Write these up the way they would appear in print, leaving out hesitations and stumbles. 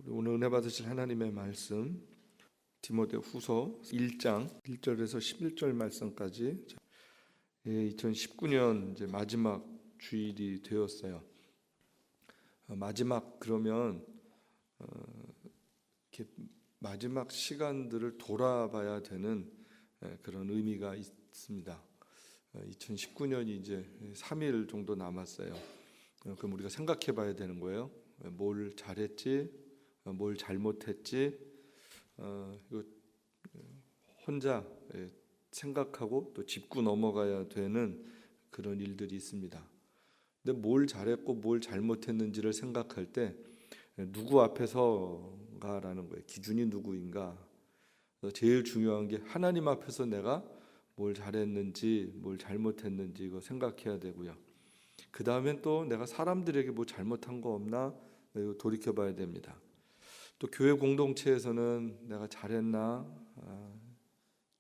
오늘 은혜 받으실 하나님의 말씀 디모데후서 1장 1절에서 11절 말씀까지 2019년 이제 마지막 주일이 되었어요. 마지막 그러면 이렇게 마지막 시간들을 돌아봐야 되는 그런 의미가 있습니다. 2019년이 이제 3일 정도 남았어요. 그럼 우리가 생각해 봐야 되는 거예요. 뭘 잘했지, 뭘 잘못했지, 이거 혼자 생각하고 또 짚고 넘어가야 되는 그런 일들이 있습니다. 근데 뭘 잘했고 뭘 잘못했는지를 생각할 때 누구 앞에서가라는 거예요. 기준이 누구인가. 제일 중요한 게 하나님 앞에서 내가 뭘 잘했는지 뭘 잘못했는지 이거 생각해야 되고요. 그 다음엔 또 내가 사람들에게 뭐 잘못한 거 없나 이거 돌이켜봐야 됩니다. 또 교회 공동체에서는 내가 잘했나,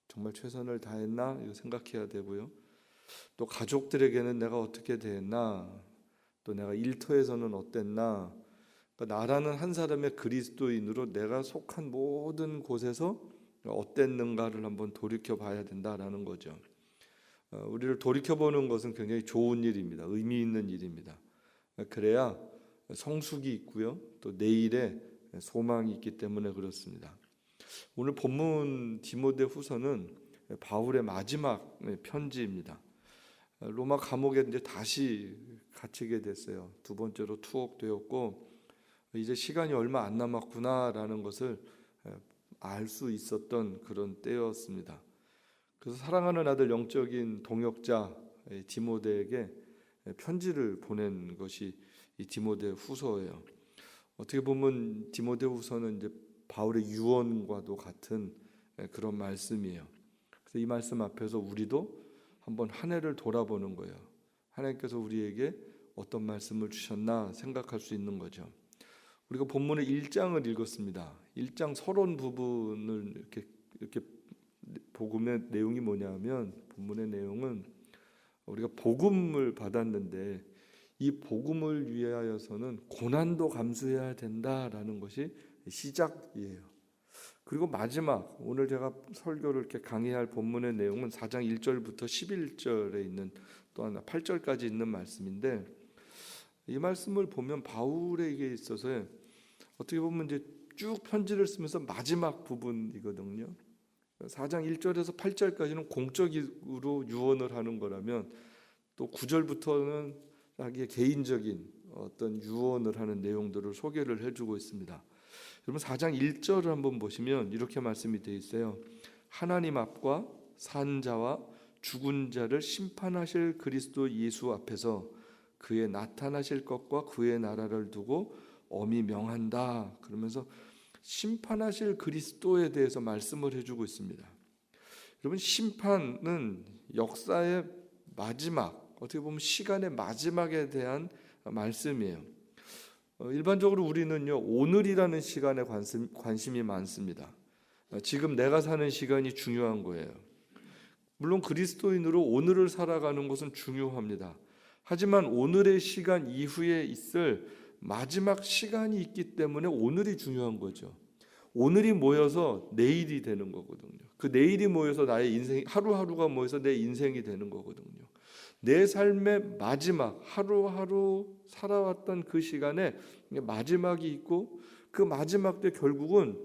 정말 최선을 다했나 이거 생각해야 되고요. 또 가족들에게는 내가 어떻게 대했나, 또 내가 일터에서는 어땠나. 그러니까 나라는 한 사람의 그리스도인으로 내가 속한 모든 곳에서 어땠는가를 한번 돌이켜봐야 된다라는 거죠. 우리를 돌이켜보는 것은 굉장히 좋은 일입니다. 의미 있는 일입니다. 그래야 성숙이 있고요. 또 내일에 소망이 있기 때문에 그렇습니다. 오늘 본문 디모데후서는 바울의 마지막 편지입니다. 로마 감옥에 이제 다시 갇히게 됐어요. 두 번째로 투옥되었고 이제 시간이 얼마 안 남았구나라는 것을 알 수 있었던 그런 때였습니다. 그래서 사랑하는 아들 영적인 동역자 디모데에게 편지를 보낸 것이 이 디모데후서예요. 어떻게 보면 디모데후서는 이제 바울의 유언과도 같은 그런 말씀이에요. 그래서 이 말씀 앞에서 우리도 한번 한 해를 돌아보는 거예요. 하나님께서 우리에게 어떤 말씀을 주셨나 생각할 수 있는 거죠. 우리가 본문의 1장을 읽었습니다. 1장 서론 부분을 이렇게 복음의 내용이 뭐냐면 본문의 내용은 우리가 복음을 받았는데 이 복음을 위하여서는 고난도 감수해야 된다라는 것이 시작이에요. 그리고 마지막 오늘 제가 설교를 이렇게 강의할 본문의 내용은 4장 1절부터 11절에 있는 또 하나 8절까지 있는 말씀인데 이 말씀을 보면 바울에게 있어서 어떻게 보면 이제 쭉 편지를 쓰면서 마지막 부분이거든요. 4장 1절에서 8절까지는 공적으로 유언을 하는 거라면 또 9절부터는 자기의 개인적인 어떤 유언을 하는 내용들을 소개를 해주고 있습니다. 여러분 4장 1절을 한번 보시면 이렇게 말씀이 되어 있어요. 하나님 앞과 산 자와 죽은 자를 심판하실 그리스도 예수 앞에서 그의 나타나실 것과 그의 나라를 두고 엄히 명한다. 그러면서 심판하실 그리스도에 대해서 말씀을 해주고 있습니다. 여러분 심판은 역사의 마지막, 어떻게 보면 시간의 마지막에 대한 말씀이에요. 일반적으로 우리는요 오늘이라는 시간에 관심이 많습니다. 지금 내가 사는 시간이 중요한 거예요. 물론 그리스도인으로 오늘을 살아가는 것은 중요합니다. 하지만 오늘의 시간 이후에 있을 마지막 시간이 있기 때문에 오늘이 중요한 거죠. 오늘이 모여서 내일이 되는 거거든요. 그 내일이 모여서 나의 인생, 하루하루가 모여서 내 인생이 되는 거거든요. 내 삶의 마지막, 하루하루 살아왔던 그 시간에 마지막이 있고 그 마지막 때 결국은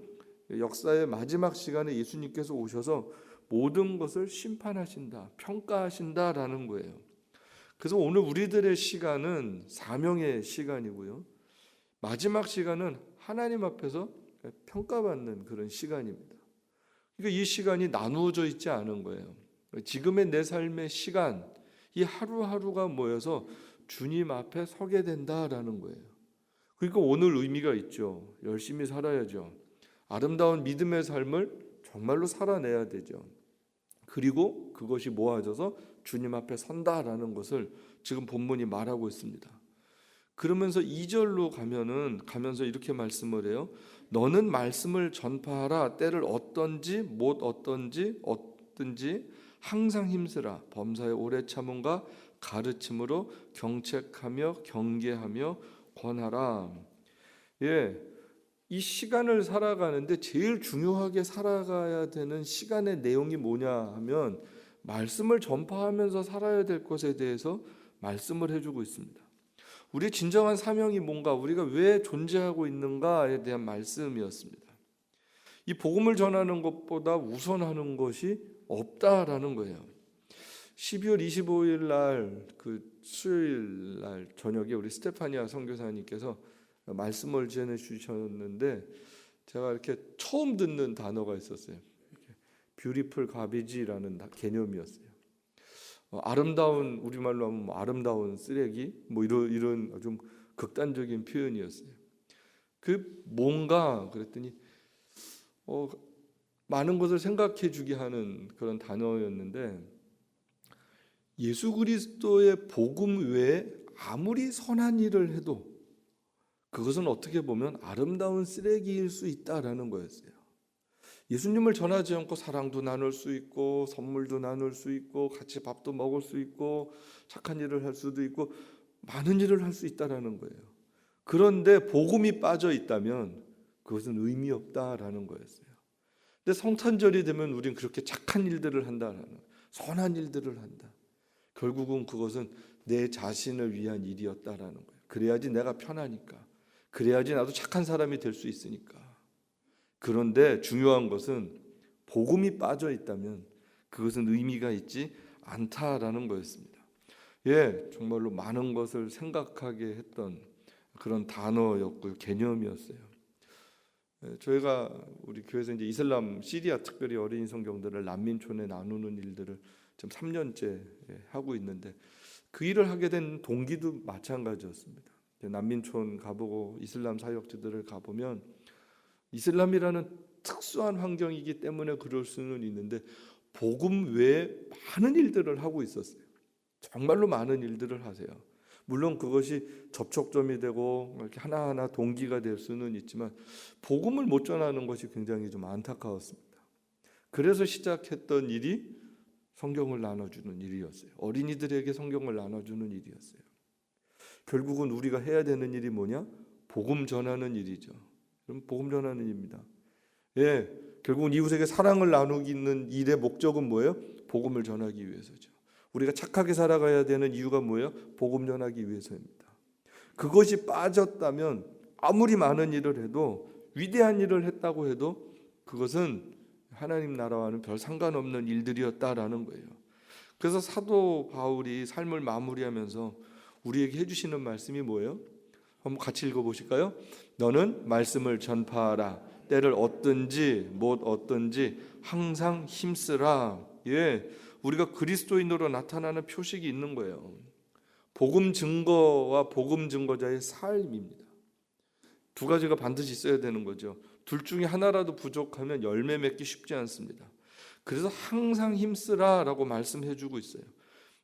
역사의 마지막 시간에 예수님께서 오셔서 모든 것을 심판하신다, 평가하신다라는 거예요. 그래서 오늘 우리들의 시간은 사명의 시간이고요. 마지막 시간은 하나님 앞에서 평가받는 그런 시간입니다. 그러니까 이 시간이 나누어져 있지 않은 거예요. 지금의 내 삶의 시간, 이 하루하루가 모여서 주님 앞에 서게 된다라는 거예요. 그러니까 오늘 의미가 있죠. 열심히 살아야죠. 아름다운 믿음의 삶을 정말로 살아내야 되죠. 그리고 그것이 모아져서 주님 앞에 선다라는 것을 지금 본문이 말하고 있습니다. 그러면서 2절로 가면서 이렇게 말씀을 해요. 너는 말씀을 전파하라. 때를 어떤지 못 어떤지 항상 힘쓰라. 범사에 오래 참음과 가르침으로 경책하며 경계하며 권하라. 예, 이 시간을 살아가는데 제일 중요하게 살아가야 되는 시간의 내용이 뭐냐 하면 말씀을 전파하면서 살아야 될 것에 대해서 말씀을 해주고 있습니다. 우리의 진정한 사명이 뭔가, 우리가 왜 존재하고 있는가에 대한 말씀이었습니다. 이 복음을 전하는 것보다 우선하는 것이 없다라는 거예요. 12월 25일 날, 수요일 날 저녁에 우리 스테파니아 선교사님께서 말씀을 전해 주셨는데, 제가 이렇게 처음 듣는 단어가 있었어요. 뷰티풀 가비지라는 개념이었어요. 아름다운, 우리말로 하면 아름다운 쓰레기, 이런 좀 극단적인 표현이었어요. 뭔가 그랬더니 많은 것을 생각해 주게 하는 그런 단어였는데, 예수 그리스도의 복음 외에 아무리 선한 일을 해도 그것은 어떻게 보면 아름다운 쓰레기일 수 있다라는 거였어요. 예수님을 전하지 않고 사랑도 나눌 수 있고 선물도 나눌 수 있고 같이 밥도 먹을 수 있고 착한 일을 할 수도 있고 많은 일을 할 수 있다라는 거예요. 그런데 복음이 빠져 있다면 그것은 의미 없다라는 거였어요. 근데 성탄절이 되면 우리는 그렇게 착한 일들을 한다라는 거예요. 선한 일들을 한다. 결국은 그것은 내 자신을 위한 일이었다라는 거예요. 그래야지 내가 편하니까. 그래야지 나도 착한 사람이 될 수 있으니까. 그런데 중요한 것은 복음이 빠져 있다면 그것은 의미가 있지 않다라는 거였습니다. 정말로 많은 것을 생각하게 했던 그런 단어였고요, 개념이었어요. 저희가 우리 교회에서 이제 이슬람 시리아 특별히 어린이 성경들을 난민촌에 나누는 일들을 지금 3년째 하고 있는데, 그 일을 하게 된 동기도 마찬가지였습니다. 난민촌 가보고 이슬람 사역지들을 가보면 이슬람이라는 특수한 환경이기 때문에 그럴 수는 있는데 복음 외에 많은 일들을 하고 있었어요. 정말로 많은 일들을 하세요. 물론 그것이 접촉점이 되고 이렇게 하나하나 동기가 될 수는 있지만 복음을 못 전하는 것이 굉장히 좀 안타까웠습니다. 그래서 시작했던 일이 성경을 나눠주는 일이었어요. 어린이들에게 성경을 나눠주는 일이었어요. 결국은 우리가 해야 되는 일이 뭐냐? 복음 전하는 일이죠. 그럼 복음 전하는 일입니다. 결국은 이웃에게 사랑을 나누는 일의 목적은 뭐예요? 복음을 전하기 위해서죠. 우리가 착하게 살아가야 되는 이유가 뭐예요? 복음 전하기 위해서입니다. 그것이 빠졌다면 아무리 많은 일을 해도, 위대한 일을 했다고 해도 그것은 하나님 나라와는 별 상관없는 일들이었다라는 거예요. 그래서 사도 바울이 삶을 마무리하면서 우리에게 해주시는 말씀이 뭐예요? 한번 같이 읽어보실까요? 너는 말씀을 전파하라. 때를 얻든지 못 얻든지 항상 힘쓰라. 우리가 그리스도인으로 나타나는 표식이 있는 거예요. 복음 증거와 복음 증거자의 삶입니다. 두 가지가 반드시 있어야 되는 거죠. 둘 중에 하나라도 부족하면 열매 맺기 쉽지 않습니다. 그래서 항상 힘쓰라라고 말씀해주고 있어요.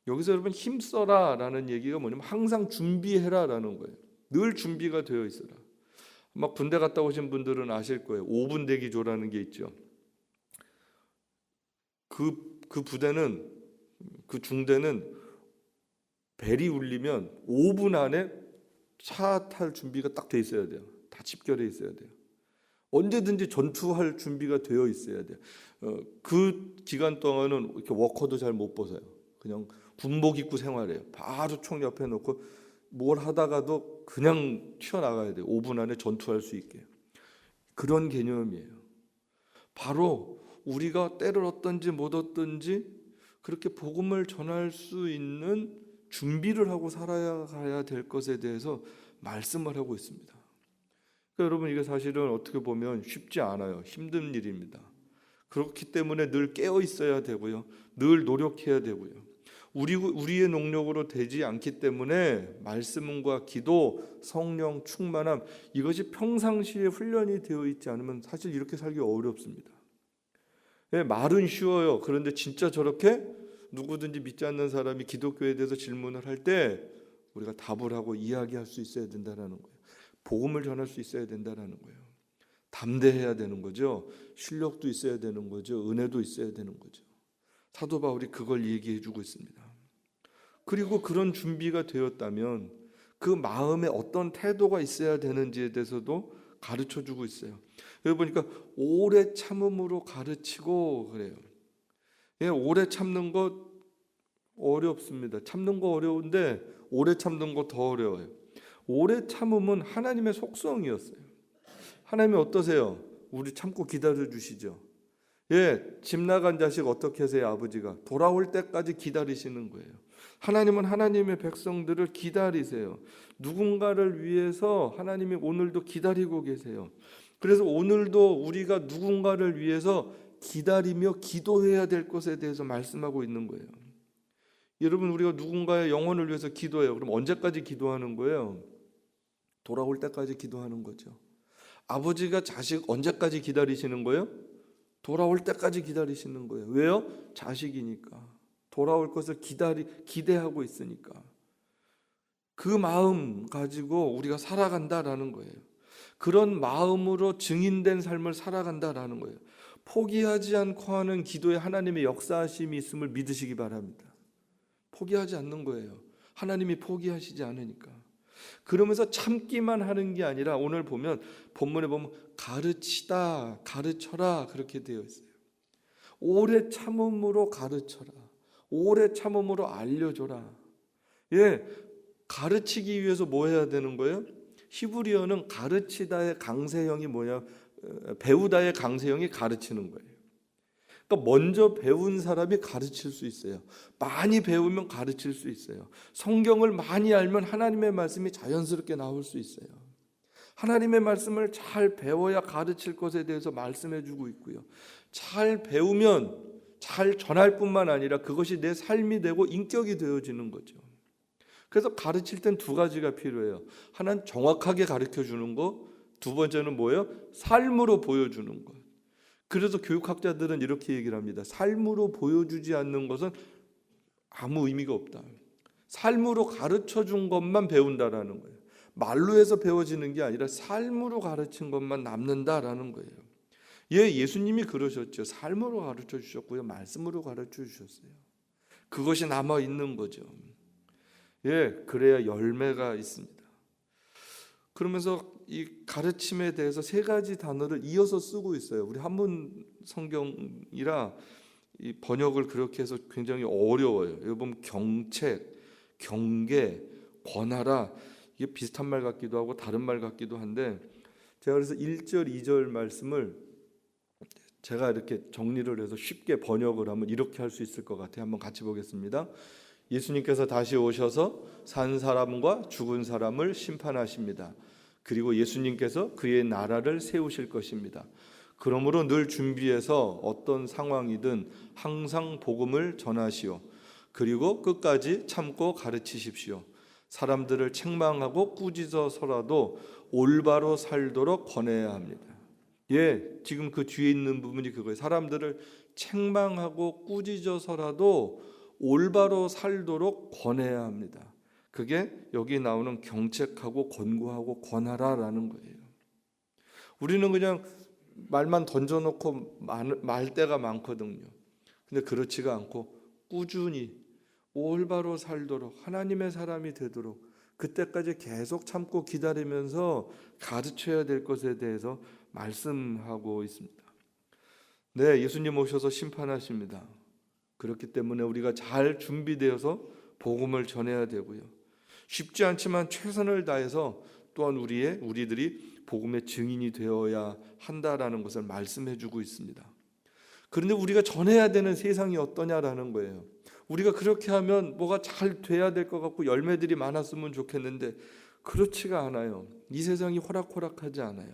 여기서 여러분 힘써라라는 얘기가 뭐냐면 항상 준비해라라는 거예요. 늘 준비가 되어 있어라. 막 군대 갔다 오신 분들은 아실 거예요. 5분 대기조라는 게 있죠. 그 부대는, 그 중대는 벨이 울리면 5분 안에 차 탈 준비가 딱 돼 있어야 돼요. 다 집결해 있어야 돼요. 언제든지 전투할 준비가 되어 있어야 돼요. 그 기간 동안은 이렇게 워커도 잘 못 벗어요. 그냥 군복 입고 생활해요. 바로 총 옆에 놓고 뭘 하다가도 그냥 튀어나가야 돼요. 5분 안에 전투할 수 있게. 그런 개념이에요. 바로 우리가 때를 얻든지 못 얻든지 그렇게 복음을 전할 수 있는 준비를 하고 살아가야 될 것에 대해서 말씀을 하고 있습니다. 그러니까 여러분, 이게 사실은 어떻게 보면 쉽지 않아요. 힘든 일입니다. 그렇기 때문에 늘 깨어 있어야 되고요. 늘 노력해야 되고요. 우리의 능력으로 되지 않기 때문에 말씀과 기도, 성령 충만함, 이것이 평상시에 훈련이 되어 있지 않으면 사실 이렇게 살기 어렵습니다. 말은 쉬워요. 그런데 진짜 저렇게 누구든지 믿지 않는 사람이 기독교에 대해서 질문을 할 때 우리가 답을 하고 이야기할 수 있어야 된다는 거예요. 복음을 전할 수 있어야 된다는 거예요. 담대해야 되는 거죠. 실력도 있어야 되는 거죠. 은혜도 있어야 되는 거죠. 사도 바울이 그걸 얘기해 주고 있습니다. 그리고 그런 준비가 되었다면 그 마음에 어떤 태도가 있어야 되는지에 대해서도 가르쳐 주고 있어요. 여기 보니까 오래 참음으로 가르치고 그래요. 예, 오래 참는 거 어렵습니다. 참는 거 어려운데 오래 참는 거 더 어려워요. 오래 참음은 하나님의 속성이었어요. 하나님이 어떠세요? 우리 참고 기다려 주시죠. 예, 집 나간 자식 어떻게 하세요? 아버지가 돌아올 때까지 기다리시는 거예요. 하나님은 하나님의 백성들을 기다리세요. 누군가를 위해서 하나님이 오늘도 기다리고 계세요. 그래서 오늘도 우리가 누군가를 위해서 기다리며 기도해야 될 것에 대해서 말씀하고 있는 거예요. 여러분, 우리가 누군가의 영혼을 위해서 기도해요. 그럼 언제까지 기도하는 거예요? 돌아올 때까지 기도하는 거죠. 아버지가 자식 언제까지 기다리시는 거예요? 돌아올 때까지 기다리시는 거예요. 왜요? 자식이니까. 돌아올 것을 기대하고 있으니까. 그 마음 가지고 우리가 살아간다라는 거예요. 그런 마음으로 증인된 삶을 살아간다라는 거예요. 포기하지 않고 하는 기도에 하나님의 역사하심이 있음을 믿으시기 바랍니다. 포기하지 않는 거예요. 하나님이 포기하시지 않으니까. 그러면서 참기만 하는 게 아니라 오늘 보면 본문에 보면 가르치다, 가르쳐라 그렇게 되어 있어요. 오래 참음으로 가르쳐라. 오래 참음으로 알려줘라. 예, 가르치기 위해서 뭐 해야 되는 거예요? 히브리어는 가르치다의 강세형이 뭐냐? 배우다의 강세형이 가르치는 거예요. 그러니까 먼저 배운 사람이 가르칠 수 있어요. 많이 배우면 가르칠 수 있어요. 성경을 많이 알면 하나님의 말씀이 자연스럽게 나올 수 있어요. 하나님의 말씀을 잘 배워야 가르칠 것에 대해서 말씀해 주고 있고요. 잘 배우면 잘 전할 뿐만 아니라 그것이 내 삶이 되고 인격이 되어지는 거죠. 그래서 가르칠 땐 두 가지가 필요해요. 하나는 정확하게 가르쳐 주는 거, 두 번째는 뭐예요? 삶으로 보여주는 것. 그래서 교육학자들은 이렇게 얘기를 합니다. 삶으로 보여주지 않는 것은 아무 의미가 없다. 삶으로 가르쳐 준 것만 배운다라는 거예요. 말로 해서 배워지는 게 아니라 삶으로 가르친 것만 남는다라는 거예요. 예, 예수님이 그러셨죠. 삶으로 가르쳐 주셨고요. 말씀으로 가르쳐 주셨어요. 그것이 남아 있는 거죠. 예, 그래야 열매가 있습니다. 그러면서 이 가르침에 대해서 세 가지 단어를 이어서 쓰고 있어요. 우리 한문 성경이라 이 번역을 그렇게 해서 굉장히 어려워요. 여기 보면 경책, 경계, 권하라, 이게 비슷한 말 같기도 하고 다른 말 같기도 한데, 제가 그래서 1절, 2절 말씀을 제가 이렇게 정리를 해서 쉽게 번역을 하면 이렇게 할 수 있을 것 같아요. 한번 같이 보겠습니다. 예수님께서 다시 오셔서 산 사람과 죽은 사람을 심판하십니다. 그리고 예수님께서 그의 나라를 세우실 것입니다. 그러므로 늘 준비해서 어떤 상황이든 항상 복음을 전하시오. 그리고 끝까지 참고 가르치십시오. 사람들을 책망하고 꾸짖어서라도 올바로 살도록 권해야 합니다. 예, 지금 그 뒤에 있는 부분이 그거예요. 사람들을 책망하고 꾸짖어서라도 올바로 살도록 권해야 합니다. 그게 여기 나오는 경책하고 권고하고 권하라라는 거예요. 우리는 그냥 말만 던져놓고 말 때가 많거든요. 근데 그렇지가 않고 꾸준히 올바로 살도록, 하나님의 사람이 되도록 그때까지 계속 참고 기다리면서 가르쳐야 될 것에 대해서 말씀하고 있습니다. 네, 예수님 오셔서 심판하십니다. 그렇기 때문에 우리가 잘 준비되어서 복음을 전해야 되고요. 쉽지 않지만 최선을 다해서 또한 우리들이 복음의 증인이 되어야 한다라는 것을 말씀해 주고 있습니다. 그런데 우리가 전해야 되는 세상이 어떠냐라는 거예요. 우리가 그렇게 하면 뭐가 잘 돼야 될 것 같고 열매들이 많았으면 좋겠는데 그렇지가 않아요. 이 세상이 호락호락하지 않아요.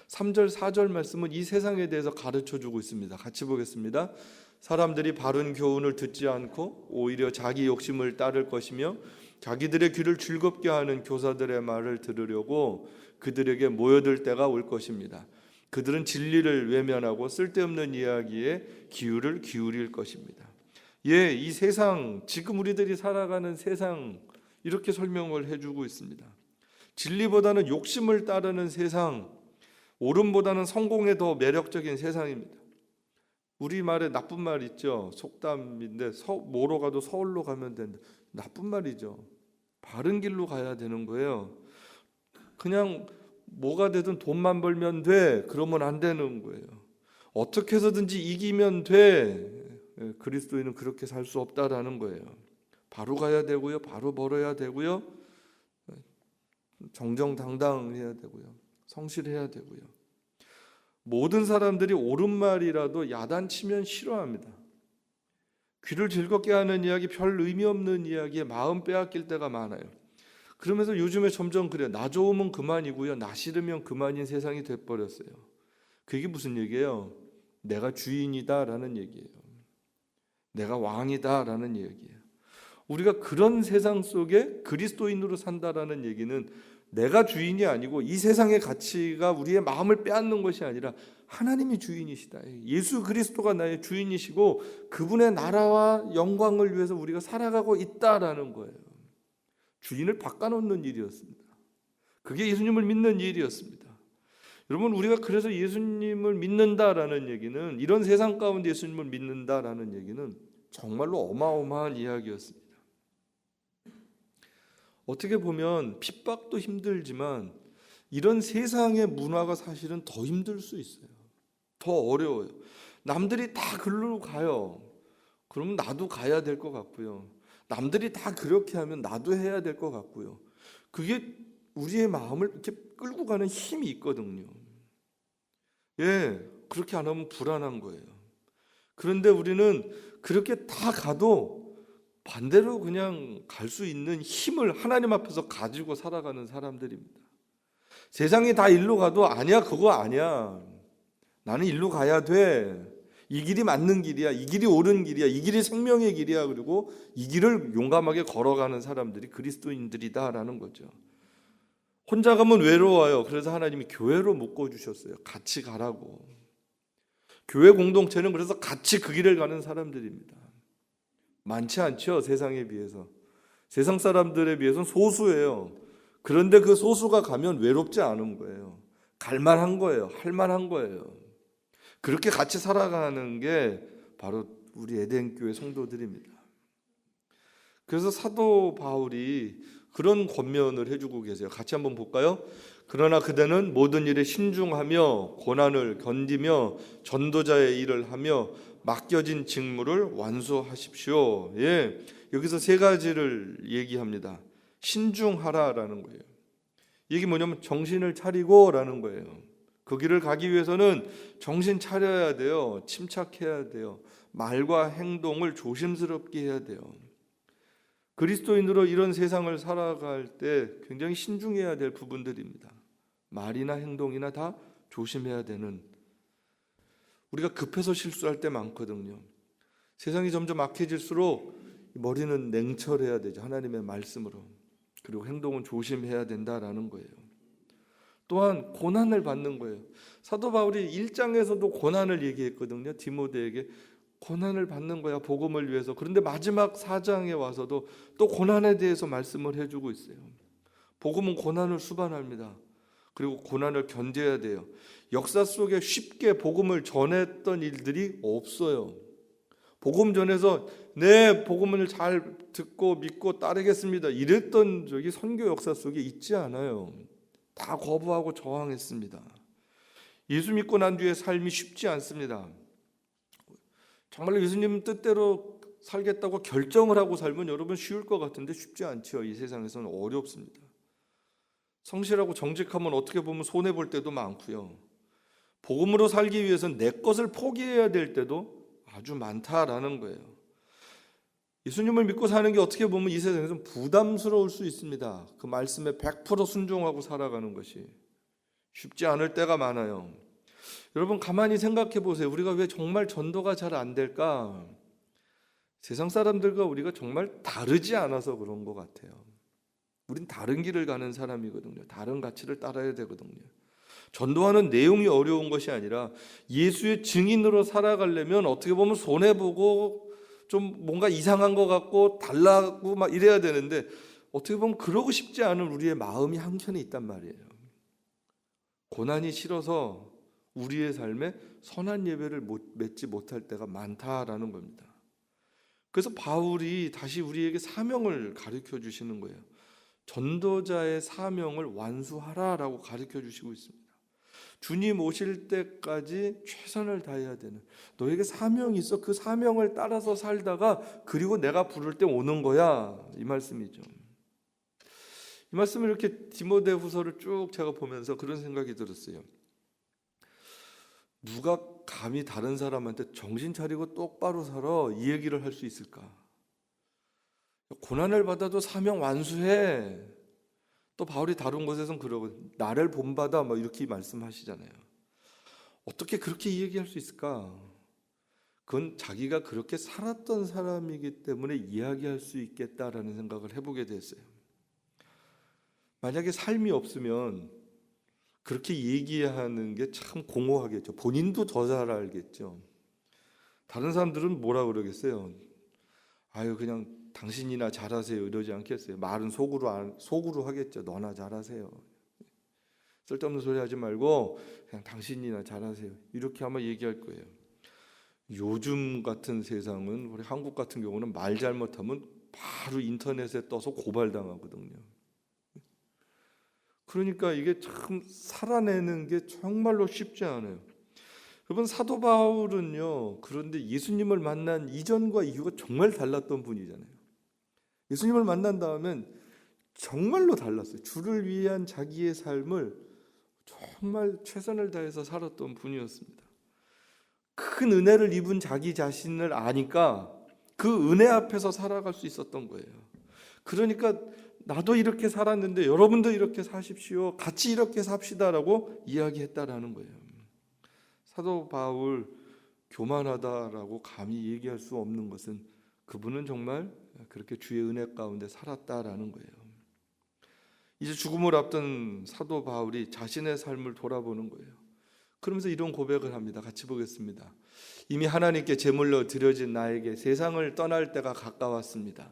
3절, 4절 말씀은 이 세상에 대해서 가르쳐 주고 있습니다. 같이 보겠습니다. 사람들이 바른 교훈을 듣지 않고 오히려 자기 욕심을 따를 것이며 자기들의 귀를 즐겁게 하는 교사들의 말을 들으려고 그들에게 모여들 때가 올 것입니다. 그들은 진리를 외면하고 쓸데없는 이야기에 기울을 기울일 것입니다. 예, 이 세상, 지금 우리들이 살아가는 세상, 이렇게 설명을 해주고 있습니다. 진리보다는 욕심을 따르는 세상, 옳음보다는 성공에 더 매력적인 세상입니다. 우리말에 나쁜 말 있죠. 속담인데 뭐로 가도 서울로 가면 된다. 나쁜 말이죠. 바른 길로 가야 되는 거예요. 그냥 뭐가 되든 돈만 벌면 돼. 그러면 안 되는 거예요. 어떻게 해서든지 이기면 돼. 그리스도인은 그렇게 살 수 없다라는 거예요. 바로 가야 되고요. 바로 벌어야 되고요. 정정당당해야 되고요. 성실해야 되고요. 모든 사람들이 옳은 말이라도 야단치면 싫어합니다. 귀를 즐겁게 하는 이야기, 별 의미 없는 이야기에 마음 빼앗길 때가 많아요. 그러면서 요즘에 점점 그래요. 나 좋으면 그만이고요. 나 싫으면 그만인 세상이 돼버렸어요. 그게 무슨 얘기예요? 내가 주인이다라는 얘기예요. 내가 왕이다라는 얘기예요. 우리가 그런 세상 속에 그리스도인으로 산다라는 얘기는 내가 주인이 아니고 이 세상의 가치가 우리의 마음을 빼앗는 것이 아니라 하나님이 주인이시다. 예수 그리스도가 나의 주인이시고 그분의 나라와 영광을 위해서 우리가 살아가고 있다라는 거예요. 주인을 바꿔놓는 일이었습니다. 그게 예수님을 믿는 일이었습니다. 여러분, 우리가 그래서 예수님을 믿는다라는 얘기는, 이런 세상 가운데 예수님을 믿는다라는 얘기는 정말로 어마어마한 이야기였습니다. 어떻게 보면 핍박도 힘들지만 이런 세상의 문화가 사실은 더 힘들 수 있어요. 더 어려워요. 남들이 다 글로 가요. 그러면 나도 가야 될 것 같고요. 남들이 다 그렇게 하면 나도 해야 될 것 같고요. 그게 우리의 마음을 이렇게 끌고 가는 힘이 있거든요. 그렇게 안 하면 불안한 거예요. 그런데 우리는 그렇게 다 가도 반대로 그냥 갈 수 있는 힘을 하나님 앞에서 가지고 살아가는 사람들입니다. 세상이 다 일로 가도 아니야, 그거 아니야. 나는 일로 가야 돼. 이 길이 맞는 길이야. 이 길이 옳은 길이야. 이 길이 생명의 길이야. 그리고 이 길을 용감하게 걸어가는 사람들이 그리스도인들이다라는 거죠. 혼자 가면 외로워요. 그래서 하나님이 교회로 묶어주셨어요. 같이 가라고. 교회 공동체는 그래서 같이 그 길을 가는 사람들입니다. 많지 않죠, 세상에 비해서. 세상 사람들에 비해서는 소수예요. 그런데 그 소수가 가면 외롭지 않은 거예요. 갈만한 거예요. 할만한 거예요. 그렇게 같이 살아가는 게 바로 우리 에덴교회 성도들입니다. 그래서 사도 바울이 그런 권면을 해주고 계세요. 같이 한번 볼까요? 그러나 그대는 모든 일에 신중하며 고난을 견디며 전도자의 일을 하며 맡겨진 직무를 완수하십시오. 여기서 세 가지를 얘기합니다. 신중하라라는 거예요. 이게 뭐냐면 정신을 차리고라는 거예요. 그 길을 가기 위해서는 정신 차려야 돼요. 침착해야 돼요. 말과 행동을 조심스럽게 해야 돼요. 그리스도인으로 이런 세상을 살아갈 때 굉장히 신중해야 될 부분들입니다. 말이나 행동이나 다 조심해야 되는, 우리가 급해서 실수할 때 많거든요. 세상이 점점 악해질수록 머리는 냉철해야 되죠. 하나님의 말씀으로. 그리고 행동은 조심해야 된다라는 거예요. 또한 고난을 받는 거예요. 사도 바울이 1장에서도 고난을 얘기했거든요. 디모데에게 고난을 받는 거야, 복음을 위해서. 그런데 마지막 4장에 와서도 또 고난에 대해서 말씀을 해주고 있어요. 복음은 고난을 수반합니다. 그리고 고난을 견뎌야 돼요. 역사 속에 쉽게 복음을 전했던 일들이 없어요. 복음 전해서 네, 복음을 잘 듣고 믿고 따르겠습니다, 이랬던 적이 선교 역사 속에 있지 않아요. 다 거부하고 저항했습니다. 예수 믿고 난 뒤에 삶이 쉽지 않습니다. 정말로 예수님 뜻대로 살겠다고 결정을 하고 살면 여러분 쉬울 것 같은데 쉽지 않죠. 이 세상에서는 어렵습니다. 성실하고 정직하면 어떻게 보면 손해볼 때도 많고요. 복음으로 살기 위해서는 내 것을 포기해야 될 때도 아주 많다라는 거예요. 예수님을 믿고 사는 게 어떻게 보면 이 세상에서는 부담스러울 수 있습니다. 그 말씀에 100% 순종하고 살아가는 것이 쉽지 않을 때가 많아요. 여러분 가만히 생각해 보세요. 우리가 왜 정말 전도가 잘 안 될까? 세상 사람들과 우리가 정말 다르지 않아서 그런 것 같아요. 우린 다른 길을 가는 사람이거든요. 다른 가치를 따라야 되거든요. 전도하는 내용이 어려운 것이 아니라 예수의 증인으로 살아가려면 어떻게 보면 손해보고 좀 뭔가 이상한 것 같고 달라고 막 이래야 되는데 어떻게 보면 그러고 싶지 않은 우리의 마음이 한켠에 있단 말이에요. 고난이 싫어서 우리의 삶에 선한 예배를 맺지 못할 때가 많다라는 겁니다. 그래서 바울이 다시 우리에게 사명을 가르쳐 주시는 거예요. 전도자의 사명을 완수하라라고 가르쳐 주시고 있습니다. 주님 오실 때까지 최선을 다해야 되는, 너에게 사명이 있어. 그 사명을 따라서 살다가 그리고 내가 부를 때 오는 거야, 이 말씀이죠. 이 말씀을 이렇게 디모데후서를 쭉 제가 보면서 그런 생각이 들었어요. 누가 감히 다른 사람한테 정신 차리고 똑바로 살아, 이 얘기를 할 수 있을까? 고난을 받아도 사명 완수해. 또 바울이 다른 곳에서는 그러고 나를 본받아 뭐 이렇게 말씀하시잖아요. 어떻게 그렇게 얘기할 수 있을까? 그건 자기가 그렇게 살았던 사람이기 때문에 이야기할 수 있겠다라는 생각을 해보게 됐어요. 만약에 삶이 없으면 그렇게 얘기하는 게 참 공허하겠죠. 본인도 더 잘 알겠죠. 다른 사람들은 뭐라 그러겠어요? 아유, 그냥 당신이나 잘하세요 이러지 않겠어요? 말은 속으로 하겠죠. 너나 잘하세요. 쓸데없는 소리 하지 말고 그냥 당신이나 잘하세요 이렇게 아마 얘기할 거예요. 요즘 같은 세상은, 우리 한국 같은 경우는 말 잘못하면 바로 인터넷에 떠서 고발당하거든요. 그러니까 이게 참 살아내는 게 정말로 쉽지 않아요. 여러분, 사도 바울은요, 그런데 예수님을 만난 이전과 이후가 정말 달랐던 분이잖아요. 예수님을 만난 다음엔 정말로 달랐어요. 주를 위한 자기의 삶을 정말 최선을 다해서 살았던 분이었습니다. 큰 은혜를 입은 자기 자신을 아니까 그 은혜 앞에서 살아갈 수 있었던 거예요. 그러니까 나도 이렇게 살았는데 여러분도 이렇게 사십시오, 같이 이렇게 삽시다라고 이야기했다라는 거예요. 사도 바울 교만하다라고 감히 얘기할 수 없는 것은 그분은 정말 그렇게 주의 은혜 가운데 살았다라는 거예요. 이제 죽음을 앞둔 사도 바울이 자신의 삶을 돌아보는 거예요. 그러면서 이런 고백을 합니다. 같이 보겠습니다. 이미 하나님께 제물로 드려진 나에게 세상을 떠날 때가 가까웠습니다.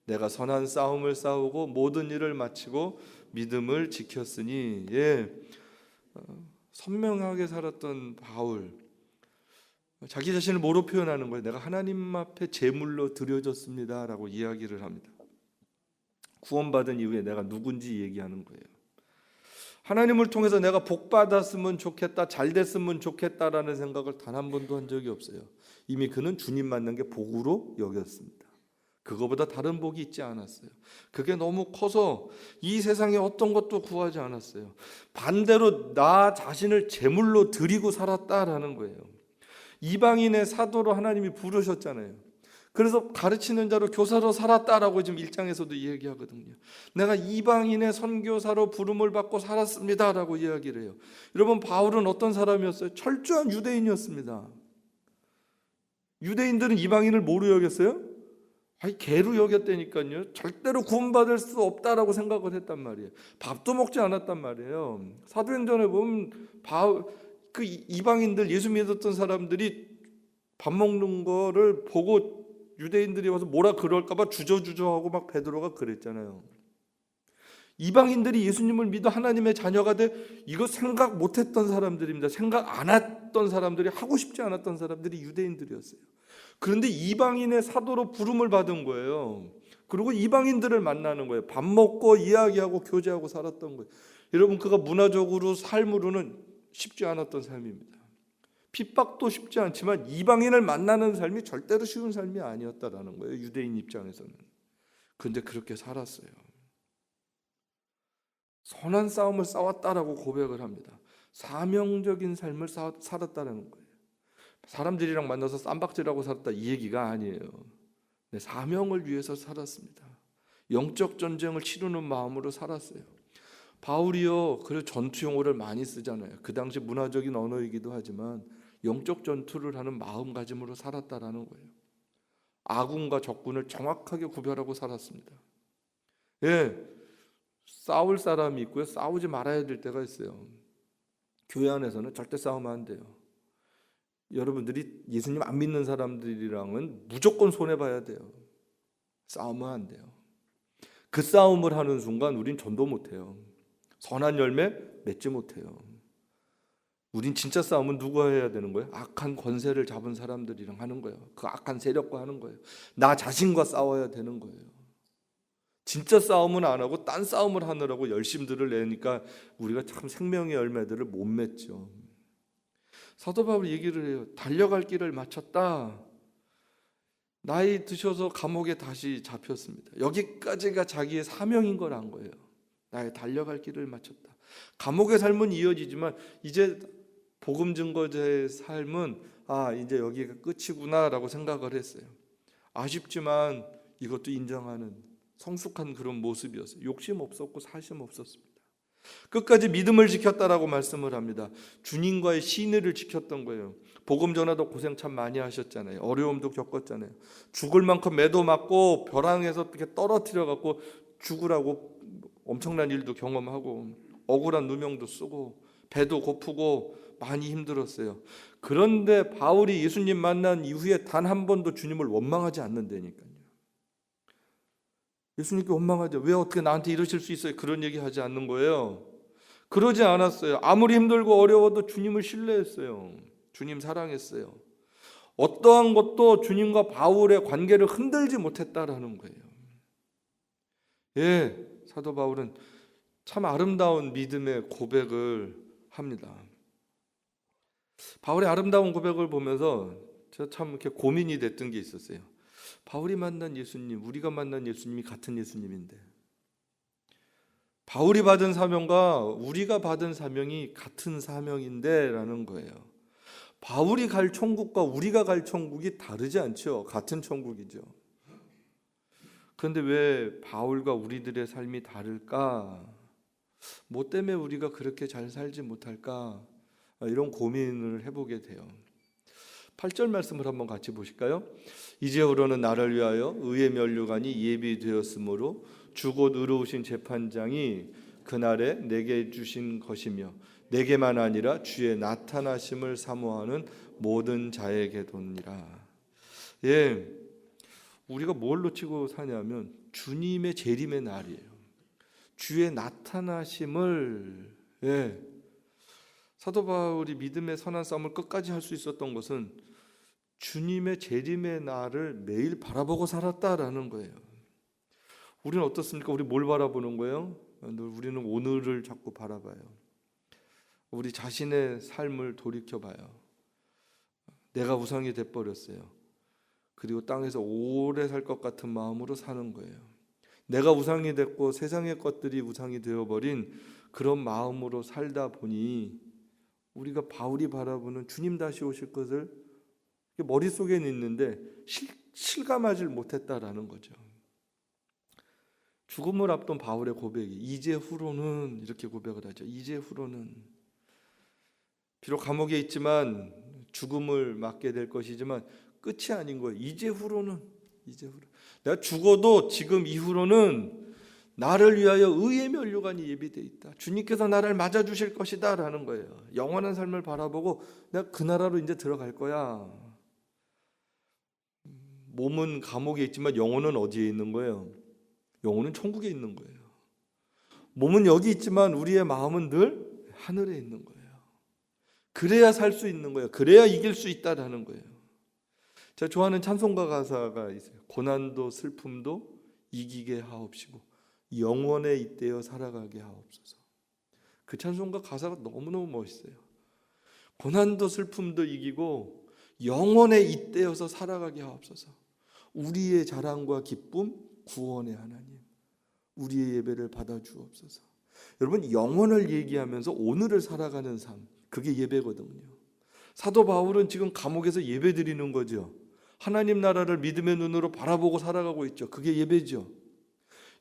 내가 선한 싸움을 싸우고 모든 일을 마치고 믿음을 지켰으니. 선명하게 살았던 바울, 자기 자신을 뭐로 표현하는 거예요? 내가 하나님 앞에 제물로 드려졌습니다 라고 이야기를 합니다. 구원받은 이후에 내가 누군지 얘기하는 거예요. 하나님을 통해서 내가 복 받았으면 좋겠다, 잘 됐으면 좋겠다라는 생각을 단 한 번도 한 적이 없어요. 이미 그는 주님 만난 게 복으로 여겼습니다. 그거보다 다른 복이 있지 않았어요. 그게 너무 커서 이 세상에 어떤 것도 구하지 않았어요. 반대로 나 자신을 제물로 드리고 살았다라는 거예요. 이방인의 사도로 하나님이 부르셨잖아요. 그래서 가르치는 자로, 교사로 살았다라고 지금 1장에서도 이야기하거든요. 내가 이방인의 선교사로 부름을 받고 살았습니다라고 이야기를 해요. 여러분, 바울은 어떤 사람이었어요? 철저한 유대인이었습니다. 유대인들은 이방인을 뭐로 여겼어요? 개로 여겼다니까요. 절대로 구원받을 수 없다라고 생각을 했단 말이에요. 밥도 먹지 않았단 말이에요. 사도행전에 보면 그 이방인들, 예수 믿었던 사람들이 밥 먹는 거를 보고 유대인들이 와서 뭐라 그럴까봐 주저주저하고 막 베드로가 그랬잖아요. 이방인들이 예수님을 믿어 하나님의 자녀가 돼, 이거 생각 못했던 사람들입니다. 생각 안 했던 사람들이, 하고 싶지 않았던 사람들이 유대인들이었어요. 그런데 이방인의 사도로 부름을 받은 거예요. 그리고 이방인들을 만나는 거예요. 밥 먹고 이야기하고 교제하고 살았던 거예요. 여러분, 그가 문화적으로 삶으로는 쉽지 않았던 삶입니다. 핍박도 쉽지 않지만 이방인을 만나는 삶이 절대로 쉬운 삶이 아니었다라는 거예요. 유대인 입장에서는. 그런데 그렇게 살았어요. 선한 싸움을 싸웠다라고 고백을 합니다. 사명적인 삶을 살았다는 거예요. 사람들이랑 만나서 쌈박질하고 살았다, 이 얘기가 아니에요. 사명을 위해서 살았습니다. 영적 전쟁을 치르는 마음으로 살았어요. 바울이요, 그래서 전투 용어를 많이 쓰잖아요. 그 당시 문화적인 언어이기도 하지만 영적 전투를 하는 마음가짐으로 살았다라는 거예요. 아군과 적군을 정확하게 구별하고 살았습니다. 싸울 사람이 있고요, 싸우지 말아야 될 때가 있어요. 교회 안에서는 절대 싸우면 안 돼요. 여러분들이 예수님 안 믿는 사람들이랑은 무조건 손해봐야 돼요. 싸우면 안 돼요. 그 싸움을 하는 순간 우린 전도 못해요. 선한 열매 맺지 못해요. 우린 진짜 싸움은 누가 해야 되는 거예요? 악한 권세를 잡은 사람들이랑 하는 거예요. 그 악한 세력과 하는 거예요. 나 자신과 싸워야 되는 거예요. 진짜 싸움은 안 하고 딴 싸움을 하느라고 열심들을 내니까 우리가 참 생명의 열매들을 못 맺죠. 사도 바울이 얘기를 해요. 달려갈 길을 마쳤다. 나이 드셔서 감옥에 다시 잡혔습니다. 여기까지가 자기의 사명인 걸 안 거예요. 나의 달려갈 길을 마쳤다. 감옥의 삶은 이어지지만 이제 복음 증거자의 삶은 이제 여기가 끝이구나라고 생각을 했어요. 아쉽지만 이것도 인정하는 성숙한 그런 모습이었어요. 욕심 없었고 사심 없었습니다. 끝까지 믿음을 지켰다라고 말씀을 합니다. 주님과의 신의를 지켰던 거예요. 복음 전하도 고생 참 많이 하셨잖아요. 어려움도 겪었잖아요. 죽을 만큼 매도 맞고 벼랑에서 이렇게 떨어뜨려 갖고 죽으라고 엄청난 일도 경험하고 억울한 누명도 쓰고 배도 고프고 많이 힘들었어요. 그런데 바울이 예수님 만난 이후에 단 한 번도 주님을 원망하지 않는다니까요. 예수님께 원망하죠. 왜 어떻게 나한테 이러실 수 있어요? 그런 얘기 하지 않는 거예요. 그러지 않았어요. 아무리 힘들고 어려워도 주님을 신뢰했어요. 주님 사랑했어요. 어떠한 것도 주님과 바울의 관계를 흔들지 못했다라는 거예요. 예, 사도 바울은 참 아름다운 믿음의 고백을 합니다. 바울의 아름다운 고백을 보면서 제가 참 이렇게 고민이 됐던 게 있었어요. 바울이 만난 예수님, 우리가 만난 예수님이 같은 예수님인데, 바울이 받은 사명과 우리가 받은 사명이 같은 사명인데라는 거예요. 바울이 갈 천국과 우리가 갈 천국이 다르지 않죠. 같은 천국이죠. 그런데 왜 바울과 우리들의 삶이 다를까? 뭐 때문에 우리가 그렇게 잘 살지 못할까? 이런 고민을 해보게 돼요. 8절 말씀을 한번 같이 보실까요? 이제후로는 나를 위하여 의의 면류관이 예비되었으므로 주 곧 의로우신 재판장이 그날에 내게 주신 것이며 내게만 아니라 주의 나타나심을 사모하는 모든 자에게도니라. 예, 우리가 뭘 놓치고 사냐면 주님의 재림의 날이에요. 주의 나타나심을, 사도 바울이 믿음의 선한 싸움을 끝까지 할 수 있었던 것은 주님의 재림의 날을 매일 바라보고 살았다라는 거예요. 우리는 어떻습니까? 우리 뭘 바라보는 거예요? 우리는 오늘을 자꾸 바라봐요. 우리 자신의 삶을 돌이켜봐요. 내가 우상이 돼버렸어요. 그리고 땅에서 오래 살 것 같은 마음으로 사는 거예요. 내가 우상이 됐고 세상의 것들이 우상이 되어버린 그런 마음으로 살다 보니 우리가 바울이 바라보는 주님 다시 오실 것을 머릿속에는 있는데 실감하지 못했다라는 거죠. 죽음을 앞둔 바울의 고백이 이제 후로는 이렇게 고백을 하죠. 이제 후로는 비록 감옥에 있지만 죽음을 맞게 될 것이지만 끝이 아닌 거예요. 이제 후로는 내가 죽어도 지금 이후로는 나를 위하여 의의 면류관이 예비되어 있다. 주님께서 나를 맞아주실 것이다 라는 거예요. 영원한 삶을 바라보고 내가 그 나라로 이제 들어갈 거야. 몸은 감옥에 있지만 영혼은 어디에 있는 거예요? 영혼은 천국에 있는 거예요. 몸은 여기 있지만 우리의 마음은 늘 하늘에 있는 거예요. 그래야 살 수 있는 거예요. 그래야 이길 수 있다라는 거예요. 제가 좋아하는 찬송가 가사가 있어요. 고난도 슬픔도 이기게 하옵시고 영원에 잇대어 살아가게 하옵소서. 그 찬송가 가사가 너무너무 멋있어요. 고난도 슬픔도 이기고 영원에 잇대어서 살아가게 하옵소서. 우리의 자랑과 기쁨 구원의 하나님, 우리의 예배를 받아주옵소서. 여러분, 영혼을 얘기하면서 오늘을 살아가는 삶, 그게 예배거든요. 사도 바울은 지금 감옥에서 예배 드리는 거죠. 하나님 나라를 믿음의 눈으로 바라보고 살아가고 있죠. 그게 예배죠.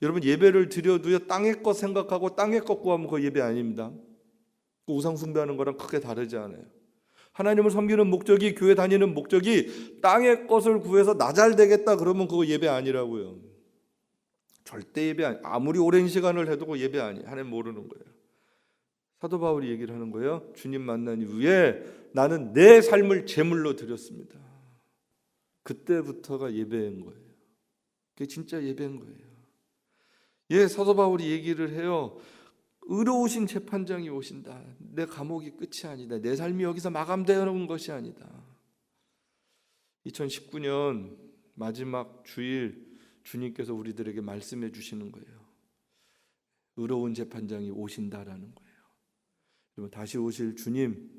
여러분, 예배를 드려도요, 땅의 것 생각하고 땅의 것 구하면 그거 예배 아닙니다. 우상 숭배하는 거랑 크게 다르지 않아요. 하나님을 섬기는 목적이, 교회 다니는 목적이 땅의 것을 구해서 나 잘 되겠다 그러면 그거 예배 아니라고요. 절대 예배 아니. 아무리 오랜 시간을 해도 그 예배 아니. 하나님 모르는 거예요. 사도 바울이 얘기를 하는 거예요. 주님 만난 이후에 나는 내 삶을 제물로 드렸습니다. 그때부터가 예배인 거예요. 그게 진짜 예배인 거예요. 사도 바울이 얘기를 해요. 의로우신 재판장이 오신다. 내 감옥이 끝이 아니다. 내 삶이 여기서 마감되는 것이 아니다. 2019년 마지막 주일 주님께서 우리들에게 말씀해 주시는 거예요. 의로운 재판장이 오신다라는 거예요. 여러분, 다시 오실 주님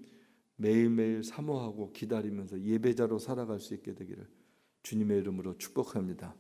매일매일 사모하고 기다리면서 예배자로 살아갈 수 있게 되기를 주님의 이름으로 축복합니다.